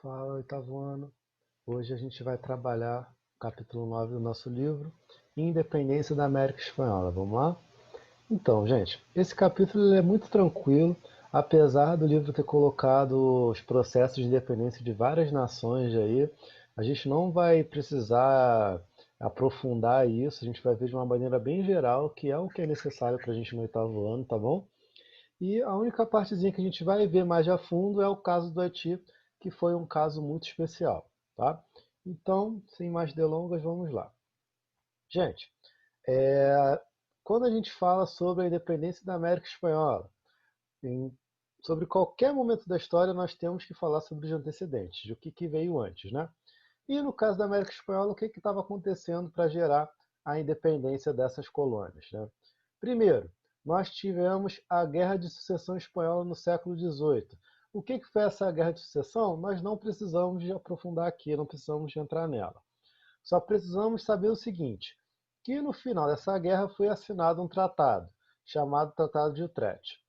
Fala, oitavo ano. Hoje a gente vai trabalhar o capítulo 9 do nosso livro, Independência da América Espanhola. Vamos lá? Então, gente, esse capítulo ele é muito tranquilo, apesar do livro ter colocado os processos de independência de várias nações aí, a gente não vai precisar aprofundar isso, a gente vai ver de uma maneira bem geral, que é o que é necessário para a gente no oitavo ano, tá bom? E a única partezinha que a gente vai ver mais a fundo é o caso do Haiti, que foi um caso muito especial, tá? Então, sem mais delongas, vamos lá. Gente, quando a gente fala sobre a independência da América Espanhola, em- sobre qualquer momento da história, nós temos que falar sobre os antecedentes, de o que veio antes, né? E no caso da América Espanhola, o que estava acontecendo para gerar a independência dessas colônias, né? Primeiro, nós tivemos a Guerra de Sucessão Espanhola no século XVIII. O que foi essa Guerra de Sucessão? Nós não precisamos de aprofundar aqui, não precisamos de entrar nela. Só precisamos saber o seguinte, que no final dessa guerra foi assinado um tratado, chamado Tratado de Utrecht.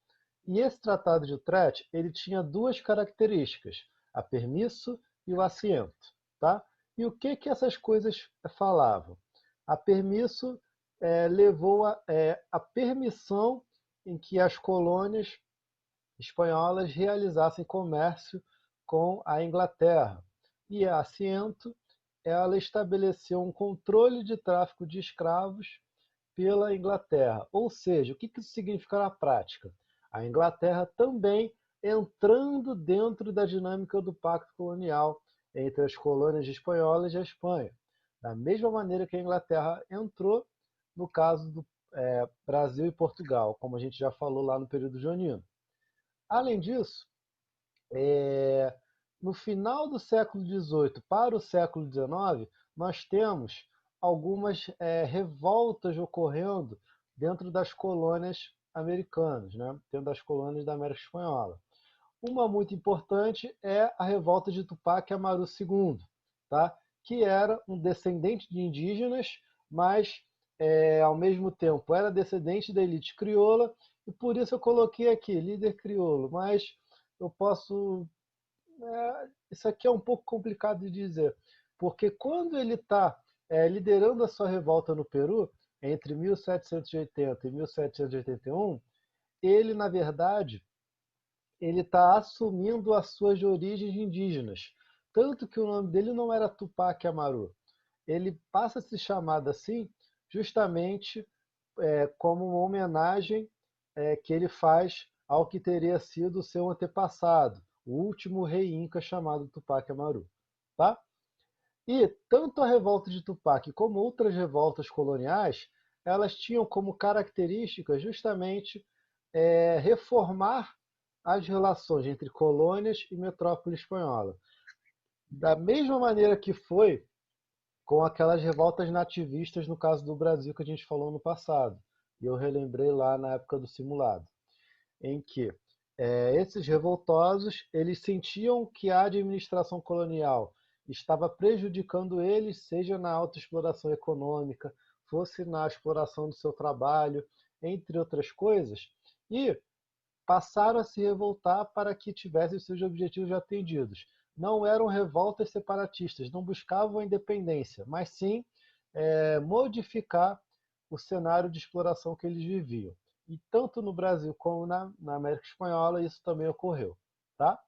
E esse Tratado de Utrecht, ele tinha duas características, a permisso e o assento, tá? E o que essas coisas falavam? A permisso levou a permissão em que as colônias espanholas realizassem comércio com a Inglaterra. E a assento, ela estabeleceu um controle de tráfico de escravos pela Inglaterra. Ou seja, o que isso significa na prática? A Inglaterra também entrando dentro da dinâmica do pacto colonial entre as colônias espanholas e a Espanha. Da mesma maneira que a Inglaterra entrou no caso do Brasil e Portugal, como a gente já falou lá no período joanino. Além disso, no final do século XVIII para o século XIX, nós temos algumas revoltas ocorrendo dentro das colônias americanas, né? Dentro das colônias da América Espanhola. Uma muito importante é a revolta de Tupac Amaru II, tá? Que era um descendente de indígenas, mas ao mesmo tempo era descendente da elite crioula, e por isso eu coloquei aqui líder crioulo, mas eu posso isso aqui é um pouco complicado de dizer, porque quando ele está liderando a sua revolta no Peru, entre 1780 e 1781, ele, na verdade, ele está assumindo as suas origens indígenas. Tanto que o nome dele não era Tupac Amaru. Ele passa a se chamar assim justamente como uma homenagem que ele faz ao que teria sido o seu antepassado, o último rei inca chamado Tupac Amaru. Tá? E tanto a revolta de Tupac como outras revoltas coloniais, elas tinham como característica justamente reformar as relações entre colônias e metrópole espanhola. Da mesma maneira que foi com aquelas revoltas nativistas no caso do Brasil que a gente falou no passado. E eu relembrei lá na época do simulado, em que esses revoltosos eles sentiam que a administração colonial estava prejudicando eles, seja na autoexploração econômica, fosse na exploração do seu trabalho, entre outras coisas, e passaram a se revoltar para que tivessem seus objetivos atendidos. Não eram revoltas separatistas, não buscavam a independência, mas sim modificar o cenário de exploração que eles viviam. E tanto no Brasil como na América Espanhola isso também ocorreu. Tá?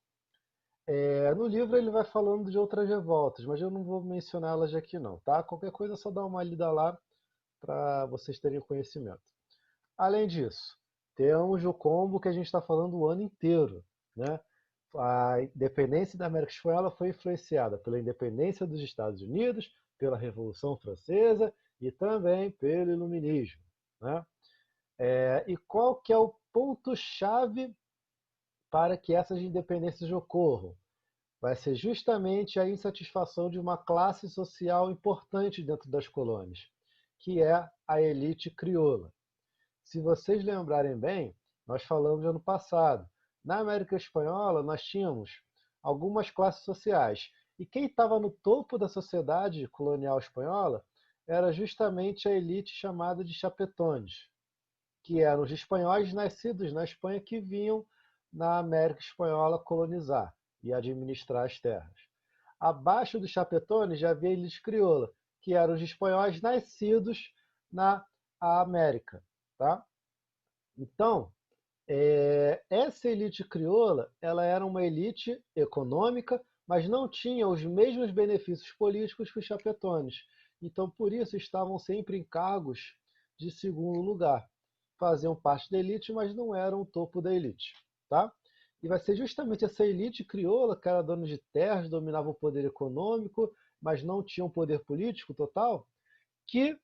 No livro ele vai falando de outras revoltas, mas eu não vou mencioná-las aqui não. Tá? Qualquer coisa é só dá uma lida lá para vocês terem conhecimento. Além disso, temos o combo que a gente está falando o ano inteiro. Né? A independência da América Espanhola foi influenciada pela independência dos Estados Unidos, pela Revolução Francesa e também pelo Iluminismo. Né? E qual que é o ponto-chave para que essas independências ocorram? Vai ser justamente a insatisfação de uma classe social importante dentro das colônias, que é a elite crioula. Se vocês lembrarem bem, nós falamos ano passado, na América Espanhola nós tínhamos algumas classes sociais, e quem estava no topo da sociedade colonial espanhola era justamente a elite chamada de chapetones, que eram os espanhóis nascidos na Espanha que vinham na América Espanhola colonizar e administrar as terras. abaixo dos chapetones já havia a elite crioula, que eram os espanhóis nascidos na América. Tá? Então, essa elite crioula ela era uma elite econômica, mas não tinha os mesmos benefícios políticos que os chapetones. Então, por isso, estavam sempre em cargos de segundo lugar. Faziam parte da elite, mas não eram o topo da elite. Tá? E vai ser justamente essa elite crioula, que era dona de terras, dominava o poder econômico, mas não tinha um poder político total, que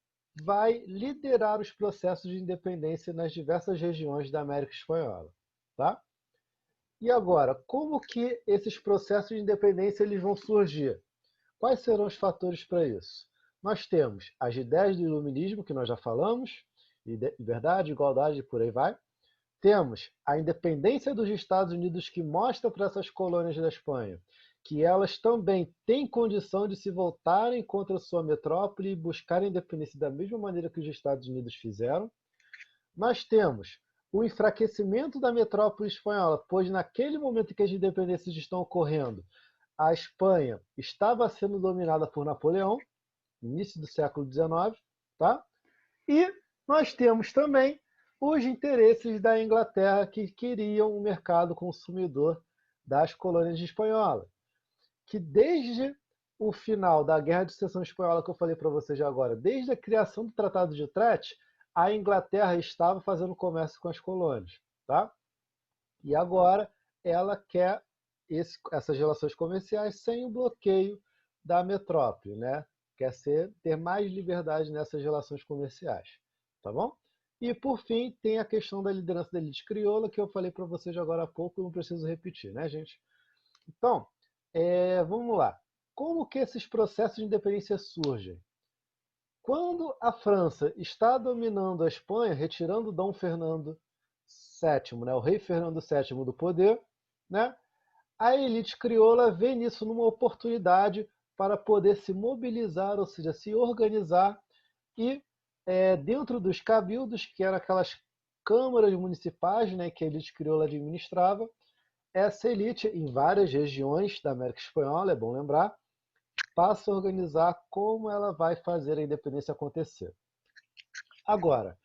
vai liderar os processos de independência nas diversas regiões da América Espanhola. Tá? E agora, como que esses processos de independência eles vão surgir? Quais serão os fatores para isso? Nós temos as ideias do iluminismo, que nós já falamos, liberdade, igualdade e por aí vai. Temos a independência dos Estados Unidos, que mostra para essas colônias da Espanha que elas também têm condição de se voltarem contra sua metrópole e buscarem independência da mesma maneira que os Estados Unidos fizeram. Nós temos o enfraquecimento da metrópole espanhola, pois naquele momento em que as independências estão ocorrendo, a Espanha estava sendo dominada por Napoleão, início do século XIX, tá? E nós temos também os interesses da Inglaterra, que queriam um mercado consumidor das colônias espanholas, que desde o final da Guerra de Sucessão Espanhola, que eu falei para vocês já agora, desde a criação do Tratado de Utrecht, a Inglaterra estava fazendo comércio com as colônias. Tá? E agora ela quer essas relações comerciais sem o bloqueio da metrópole, né? Quer ter mais liberdade nessas relações comerciais, tá bom? E por fim tem a questão da liderança da elite crioula, que eu falei para vocês agora há pouco, não preciso repetir, né, gente? Então, vamos lá. Como que esses processos de independência surgem? Quando a França está dominando a Espanha, retirando Dom Fernando VII, né, o rei Fernando VII do poder, né, a elite crioula vê nisso numa oportunidade para poder se mobilizar, ou seja, se organizar e, dentro dos cabildos, que eram aquelas câmaras municipais, né, que a elite crioula administrava, essa elite, em várias regiões da América Espanhola, é bom lembrar, passa a organizar como ela vai fazer a independência acontecer. Agora,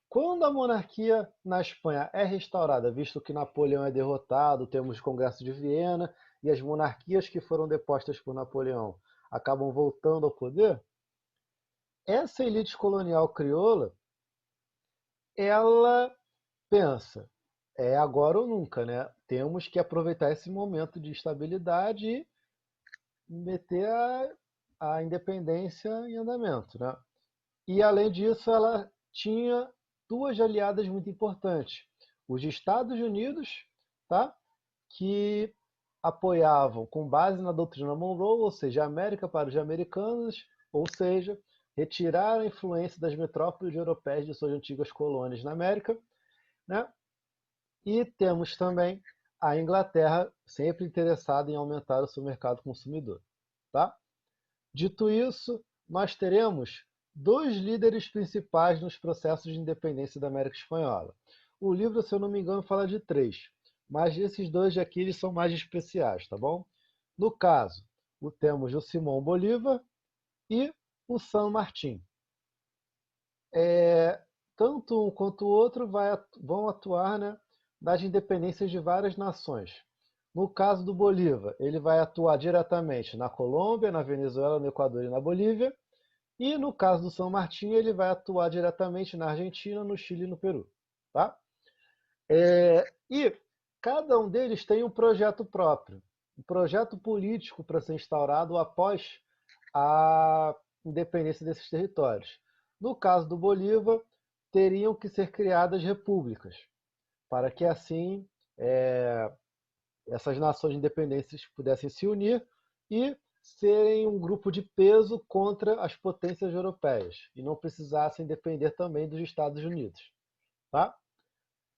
quando a monarquia na Espanha é restaurada, visto que Napoleão é derrotado, temos o Congresso de Viena e as monarquias que foram depostas por Napoleão acabam voltando ao poder, essa elite colonial crioula, ela pensa, é agora ou nunca, né? Temos que aproveitar esse momento de estabilidade e meter a independência em andamento, né? E além disso, ela tinha duas aliadas muito importantes: os Estados Unidos, tá? Que apoiavam com base na doutrina Monroe, ou seja, a América para os americanos, ou seja, retirar a influência das metrópoles europeias de suas antigas colônias na América, né? E temos também a Inglaterra sempre interessada em aumentar o seu mercado consumidor, tá? Dito isso, nós teremos dois líderes principais nos processos de independência da América Espanhola. O livro, se eu não me engano, fala de três, mas esses dois aqui eles são mais especiais, tá bom? No caso, temos o Simão Bolívar e o San Martín. Tanto um quanto o outro vão atuar, né, nas independências de várias nações. No caso do Bolívar, ele vai atuar diretamente na Colômbia, na Venezuela, no Equador e na Bolívia. E no caso do San Martín, ele vai atuar diretamente na Argentina, no Chile e no Peru. Tá? E cada um deles tem um projeto próprio, um projeto político para ser instaurado após a independência desses territórios. No caso do Bolívar, teriam que ser criadas repúblicas, para que assim essas nações independentes pudessem se unir e serem um grupo de peso contra as potências europeias e não precisassem depender também dos Estados Unidos. Tá?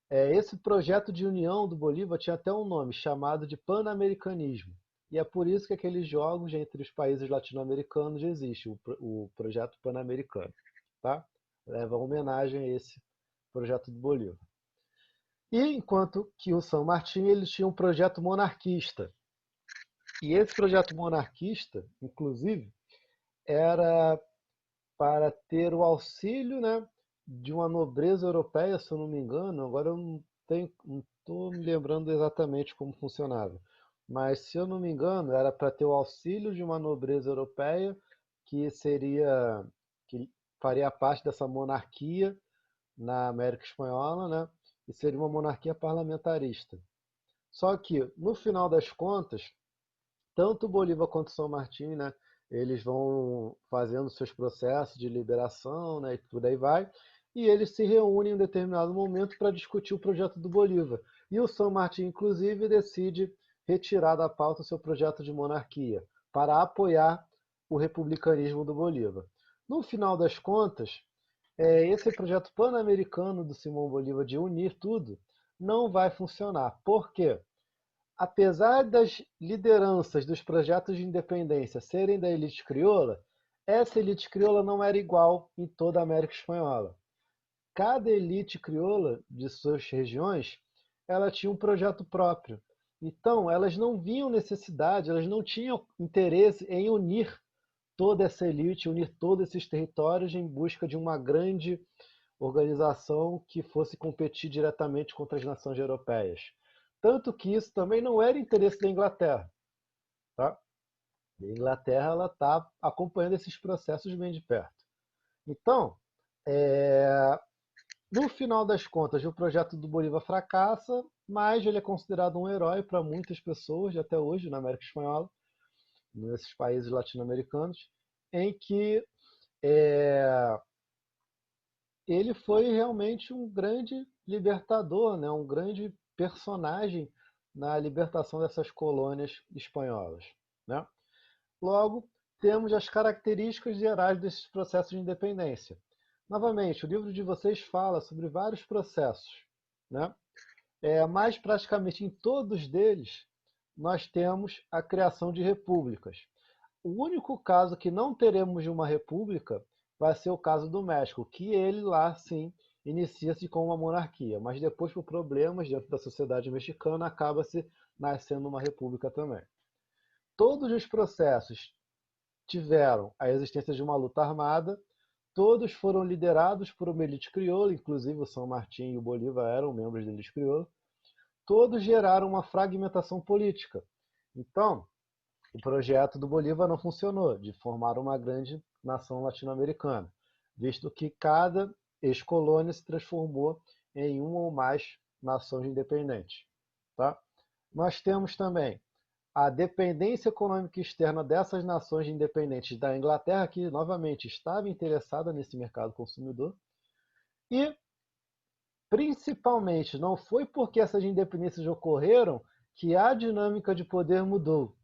Esse projeto de união do Bolívar tinha até um nome, chamado de Pan-Americanismo. E é por isso que aqueles jogos entre os países latino-americanos existe, o projeto Pan-Americano. Tá? Leva homenagem a esse projeto do Bolívar. E enquanto que o San Martín ele tinha um projeto monarquista. E esse projeto monarquista, inclusive, era para ter o auxílio, né, de uma nobreza europeia, se eu não me engano. Agora eu não estou me lembrando exatamente como funcionava. Mas, se eu não me engano, era para ter o auxílio de uma nobreza europeia que faria parte dessa monarquia na América Espanhola, né? E seria uma monarquia parlamentarista. Só que, no final das contas, tanto Bolívar quanto São Martin, né, eles vão fazendo seus processos de liberação, né, e por aí vai, e eles se reúnem em um determinado momento para discutir o projeto do Bolívar. E o São Martin, inclusive, decide retirar da pauta o seu projeto de monarquia, para apoiar o republicanismo do Bolívar. No final das contas, esse projeto pan-americano do Simão Bolívar de unir tudo não vai funcionar. Por quê? Apesar das lideranças dos projetos de independência serem da elite crioula, essa elite crioula não era igual em toda a América Espanhola. Cada elite crioula de suas regiões, ela tinha um projeto próprio. Então, elas não viam necessidade, elas não tinham interesse em unir toda essa elite, unir todos esses territórios em busca de uma grande organização que fosse competir diretamente contra as nações europeias. Tanto que isso também não era interesse da Inglaterra. Tá? A Inglaterra está acompanhando esses processos bem de perto. Então, no final das contas, o projeto do Bolívar fracassa, mas ele é considerado um herói para muitas pessoas, até hoje, na América Espanhola, nesses países latino-americanos, em que é, ele foi realmente um grande libertador, né? Um grande personagem na libertação dessas colônias espanholas. Né? Logo, temos as características gerais desses processos de independência. Novamente, o livro de vocês fala sobre vários processos, né? Mas praticamente em todos deles nós temos a criação de repúblicas. O único caso que não teremos de uma república vai ser o caso do México, que ele lá sim inicia-se com uma monarquia, mas depois por problemas dentro da sociedade mexicana acaba-se nascendo uma república também. Todos os processos tiveram a existência de uma luta armada, todos foram liderados por uma elite crioula, inclusive o São Martin e o Bolívar eram membros da elite crioula, todos geraram uma fragmentação política. Então, o projeto do Bolívar não funcionou, de formar uma grande nação latino-americana, visto que cada ex-colônia se transformou em uma ou mais nações independentes. Tá? Nós temos também a dependência econômica externa dessas nações independentes da Inglaterra, que novamente estava interessada nesse mercado consumidor, e principalmente não foi porque essas independências ocorreram que a dinâmica de poder mudou,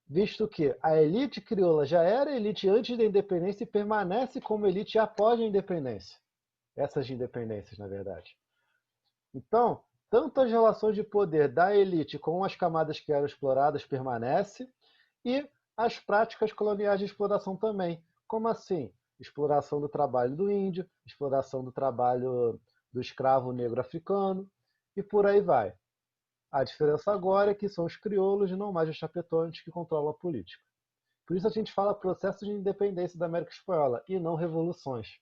visto que a elite crioula já era elite antes da independência e permanece como elite após a independência. Essas independências, na verdade. Então, tanto as relações de poder da elite com as camadas que eram exploradas permanecem, e as práticas coloniais de exploração também. Como assim? Exploração do trabalho do índio, exploração do trabalho do escravo negro africano, e por aí vai. A diferença agora é que são os crioulos e não mais os chapetões que controlam a política. Por isso a gente fala processo de independência da América Espanhola e não revoluções.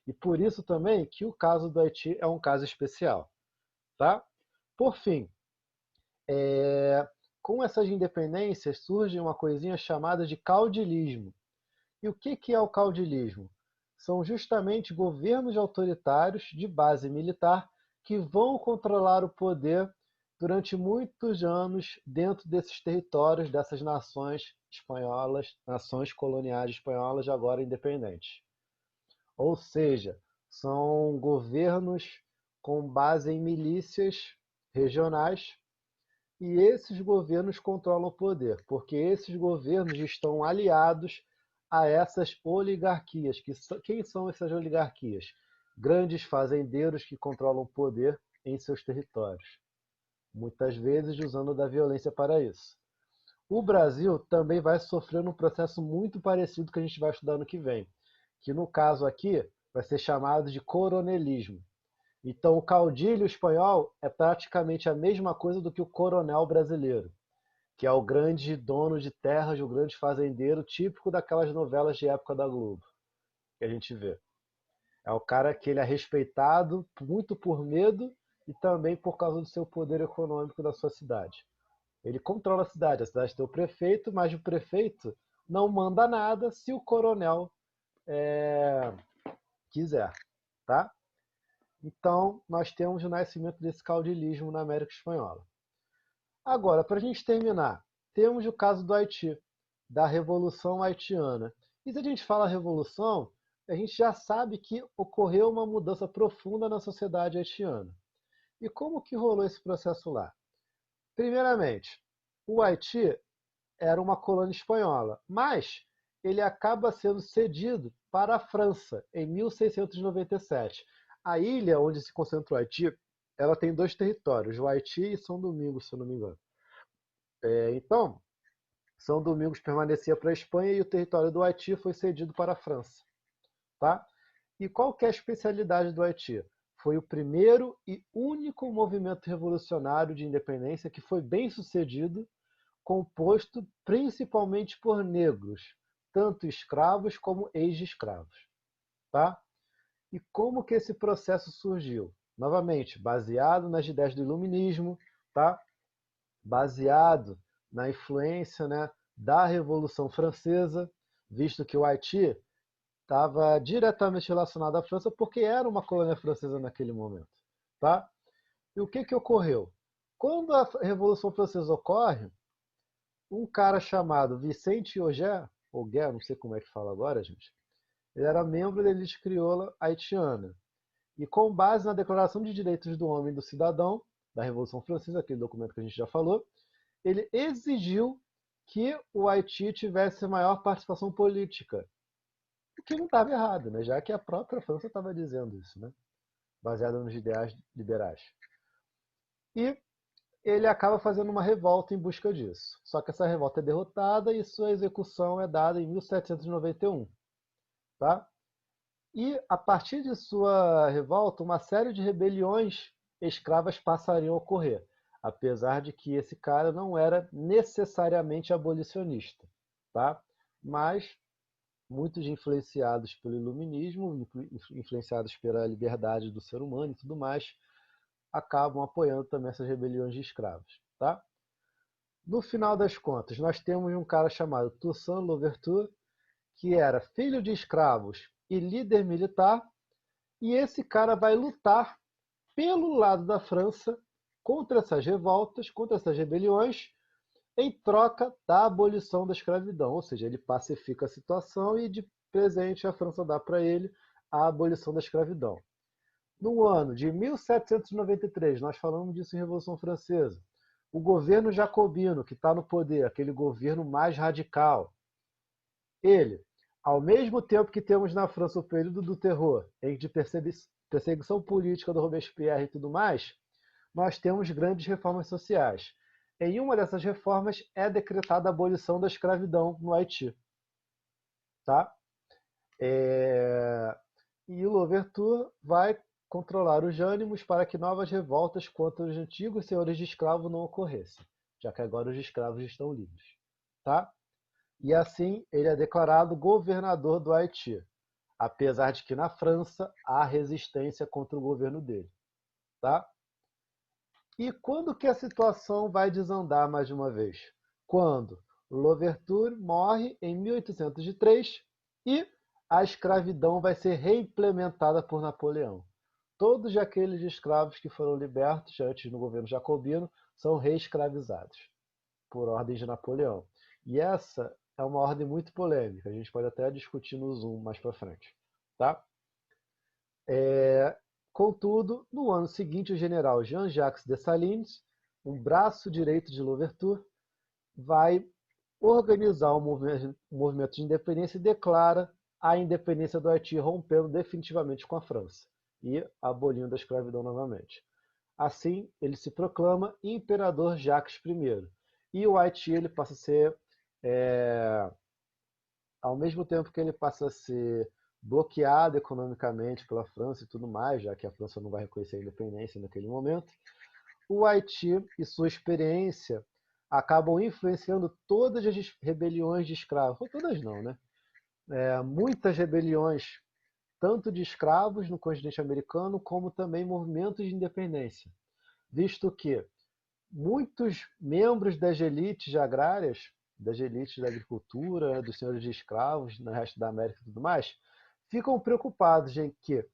E por isso também que o caso do Haiti é um caso especial. Tá? Por fim, com essas independências surge uma coisinha chamada de caudilismo. E o que é o caudilismo? São justamente governos autoritários de base militar que vão controlar o poder durante muitos anos dentro desses territórios, dessas nações espanholas, nações coloniais espanholas agora independentes. Ou seja, são governos com base em milícias regionais, e esses governos controlam o poder, porque esses governos estão aliados a essas oligarquias. Quem são essas oligarquias? Grandes fazendeiros que controlam o poder em seus territórios, muitas vezes usando da violência para isso. O Brasil também vai sofrer um processo muito parecido que a gente vai estudar no que vem, que no caso aqui vai ser chamado de coronelismo. Então, o caudilho espanhol é praticamente a mesma coisa do que o coronel brasileiro, que é o grande dono de terras, o grande fazendeiro, típico daquelas novelas de época da Globo, que a gente vê. É o cara que ele é respeitado muito por medo e também por causa do seu poder econômico da sua cidade. Ele controla a cidade tem o prefeito, mas o prefeito não manda nada se o coronel quiser, tá? Então, nós temos o nascimento desse caudilismo na América Espanhola. Agora, para a gente terminar, temos o caso do Haiti, da Revolução Haitiana. E se a gente fala revolução, a gente já sabe que ocorreu uma mudança profunda na sociedade haitiana. E como que rolou esse processo lá? Primeiramente, o Haiti era uma colônia espanhola, mas ele acaba sendo cedido para a França em 1697. A ilha onde se concentrou o Haiti, ela tem dois territórios, o Haiti e São Domingos, se eu não me engano. Então, São Domingos permanecia para a Espanha e o território do Haiti foi cedido para a França. Tá? E qual que é a especialidade do Haiti? Foi o primeiro e único movimento revolucionário de independência que foi bem sucedido, composto principalmente por negros, tanto escravos como ex-escravos. Tá? E como que esse processo surgiu? Novamente, baseado nas ideias do iluminismo, tá? Baseado na influência, né, da Revolução Francesa, visto que o Haiti estava diretamente relacionado à França porque era uma colônia francesa naquele momento. Tá? E o que, que ocorreu? Quando a Revolução Francesa ocorre, um cara chamado Vicente Auger, não sei como é que fala agora, gente, ele era membro da elite crioula haitiana. E com base na Declaração de Direitos do Homem e do Cidadão, da Revolução Francesa, aquele documento que a gente já falou, ele exigiu que o Haiti tivesse maior participação política. O que não estava errado, né? Já que a própria França estava dizendo isso, né? Baseada nos ideais liberais. E ele acaba fazendo uma revolta em busca disso. Só que essa revolta é derrotada e sua execução é dada em 1791. Tá? E a partir de sua revolta, uma série de rebeliões escravas passariam a ocorrer, apesar de que esse cara não era necessariamente abolicionista, tá? Mas muitos influenciados pelo iluminismo, influenciados pela liberdade do ser humano e tudo mais, acabam apoiando também essas rebeliões de escravos, tá? No final das contas, nós temos um cara chamado Toussaint Louverture, que era filho de escravos e líder militar, e esse cara vai lutar pelo lado da França contra essas revoltas, contra essas rebeliões, em troca da abolição da escravidão. Ou seja, ele pacifica a situação e de presente a França dá para ele a abolição da escravidão. No ano de 1793, nós falamos disso em Revolução Francesa, o governo jacobino, que está no poder, aquele governo mais radical, ele, ao mesmo tempo que temos na França o período do terror, de perseguição política do Robespierre e tudo mais, nós temos grandes reformas sociais. Em uma dessas reformas é decretada a abolição da escravidão no Haiti. Tá? E o Louverture vai controlar os ânimos para que novas revoltas contra os antigos senhores de escravo não ocorressem, já que agora os escravos estão livres. Tá? E assim ele é declarado governador do Haiti, apesar de que na França há resistência contra o governo dele. Tá? E quando que a situação vai desandar mais uma vez? Quando Louverture morre em 1803 e a escravidão vai ser reimplementada por Napoleão. Todos aqueles escravos que foram libertos antes no governo jacobino são reescravizados por ordem de Napoleão. E essa é uma ordem muito polêmica, a gente pode até discutir no Zoom mais para frente. Tá? Contudo, no ano seguinte, o general Jean-Jacques Dessalines, um braço direito de Louverture, vai organizar um movimento de independência e declara a independência do Haiti, rompendo definitivamente com a França e abolindo a escravidão novamente. Assim, ele se proclama Imperador Jacques I. E o Haiti ele passa a ser, ao mesmo tempo que ele passa a ser bloqueado economicamente pela França e tudo mais, já que a França não vai reconhecer a independência naquele momento, o Haiti e sua experiência acabam influenciando todas as rebeliões de escravos. Ou todas não, né? Muitas rebeliões, tanto de escravos no continente americano, como também movimentos de independência. Visto que muitos membros das elites agrárias, das elites da agricultura, dos senhores de escravos no resto da América e tudo mais, ficam preocupados em que,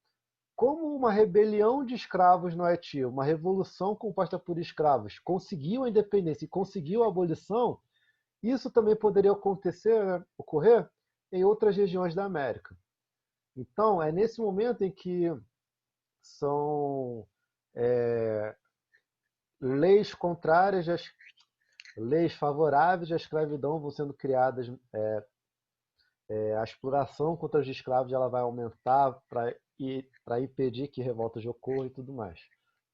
como uma rebelião de escravos no Haiti, uma revolução composta por escravos, conseguiu a independência e conseguiu a abolição, isso também poderia acontecer, né, ocorrer em outras regiões da América. Então, é nesse momento em que são é, leis contrárias, leis favoráveis à escravidão vão sendo criadas. A exploração contra os escravos ela vai aumentar para impedir que revoltas ocorram e tudo mais.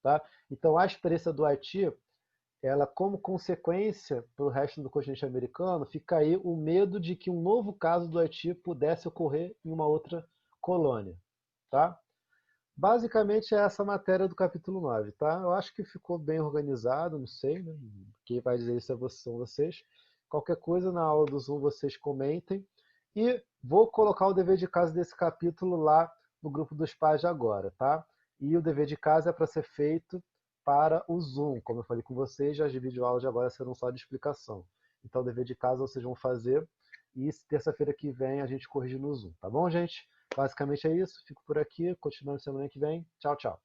Tá? Então, a experiência do Haiti, ela, como consequência para o resto do continente americano, fica aí o medo de que um novo caso do Haiti pudesse ocorrer em uma outra colônia. Tá? Basicamente é essa matéria do capítulo 9, tá? Eu acho que ficou bem organizado, não sei, né? Quem vai dizer isso são vocês. Qualquer coisa na aula do Zoom vocês comentem. E vou colocar o dever de casa desse capítulo lá no grupo dos pais agora, tá? E o dever de casa é para ser feito para o Zoom. Como eu falei com vocês, as videoaulas de agora serão só de explicação. Então, o dever de casa vocês vão fazer e terça-feira que vem a gente corrige no Zoom, tá bom, gente? Basicamente é isso. Fico por aqui. Continuando semana que vem. Tchau, tchau.